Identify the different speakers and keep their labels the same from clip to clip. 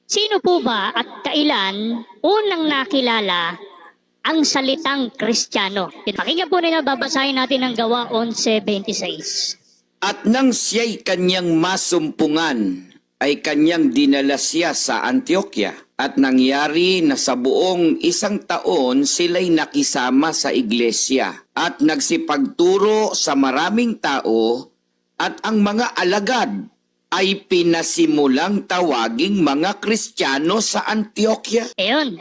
Speaker 1: Sino po ba at kailan unang nakilala ang salitang Kristiyano? Pakinggan po ninyo, babasahin natin ang Gawa 11:26.
Speaker 2: At nang siya'y kanyang masumpungan, ay kanyang dinala siya sa Antioquia. At nangyari na sa buong 1 taon sila'y nakisama sa iglesia at nagsipagturo sa maraming tao, at ang mga alagad ay pinasimulang tawaging mga Kristiyano sa Antioquia.
Speaker 1: Ayun,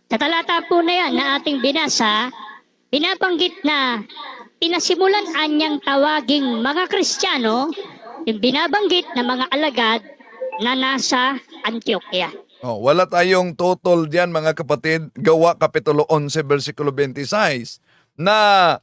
Speaker 1: sa talata po na yan na ating binasa, binabanggit na pinasimulan anyang tawaging mga Kristiyano, yung binabanggit na mga alagad na nasa Antioquia.
Speaker 3: Oh, wala tayong total diyan mga kapatid. Gawa Kapitulo 11 versikulo 26 na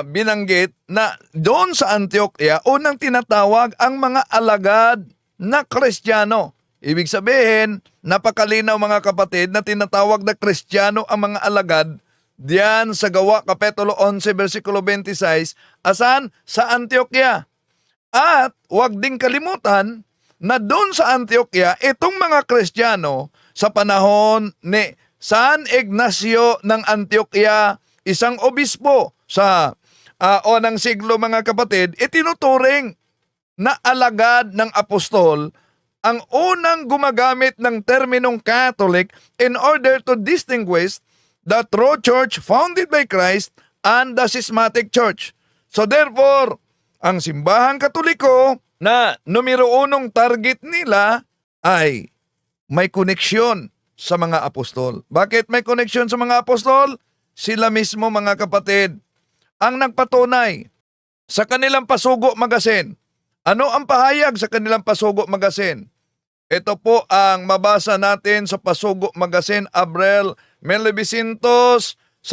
Speaker 3: binanggit na doon sa Antioquia unang tinatawag ang mga alagad na Kristiyano. Ibig sabihin, napakalinaw mga kapatid na tinatawag na Kristiyano ang mga alagad diyan sa Gawa Kapitulo 11 versikulo 26. Asan? Sa Antioquia. At huwag ding kalimutan na doon sa Antioquia, itong mga Kristiyano sa panahon ni San Ignacio ng Antioquia, isang obispo sa unang siglo mga kapatid, itinuturing na alagad ng apostol, ang unang gumagamit ng terminong Catholic in order to distinguish the true church founded by Christ and the schismatic church. So therefore, ang simbahang Katoliko na numero unong target nila ay may koneksyon sa mga apostol. Bakit may koneksyon sa mga apostol? Sila mismo mga kapatid ang nagpatunay sa kanilang Pasugo Magazine. Ano ang pahayag sa kanilang Pasugo Magazine? Ito po ang mabasa natin sa Pasugo Magazine, Abril 1965,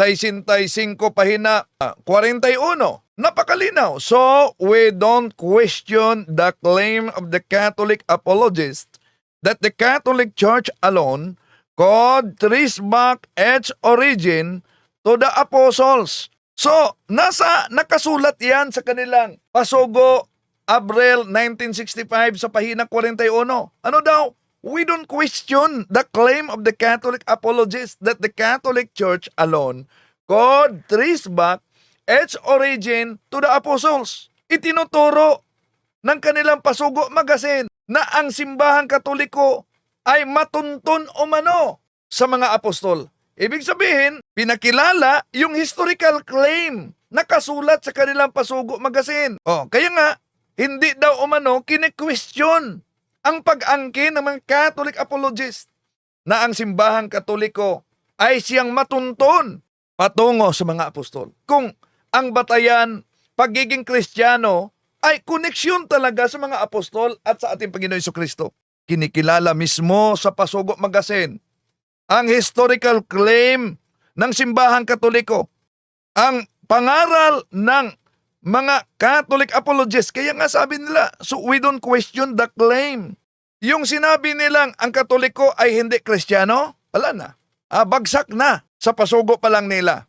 Speaker 3: pahina 41. Napakalinaw. So, we don't question the claim of the Catholic apologists that the Catholic Church alone could trace back its origin to the apostles. So, nakasulat yan sa kanilang Pasugo, Abril 1965 sa pahina 41. Ano daw? We don't question the claim of the Catholic apologists that the Catholic Church alone could trace back its origin to the apostles. Itinuturo ng kanilang Pasugo Magazine na ang simbahang Katoliko ay matuntun umano sa mga apostol. Ibig sabihin, pinakilala yung historical claim na kasulat sa kanilang Pasugo Magazine. Kaya nga, hindi daw umano kine-question ang pag-angkin ng mga Catholic apologists na ang simbahang Katoliko ay siyang matuntun patungo sa mga apostol. Kung ang batayan, pagiging Kristiyano, ay koneksyon talaga sa mga apostol at sa ating Panginoon Jesucristo. Kinikilala mismo sa Pasugo Magazine ang historical claim ng simbahang Katoliko, ang pangaral ng mga Catholic apologists. Kaya nga sabi nila, so we don't question the claim. Yung sinabi nilang ang Katoliko ay hindi Kristiyano, wala na. Bagsak na sa Pasugo pa lang nila.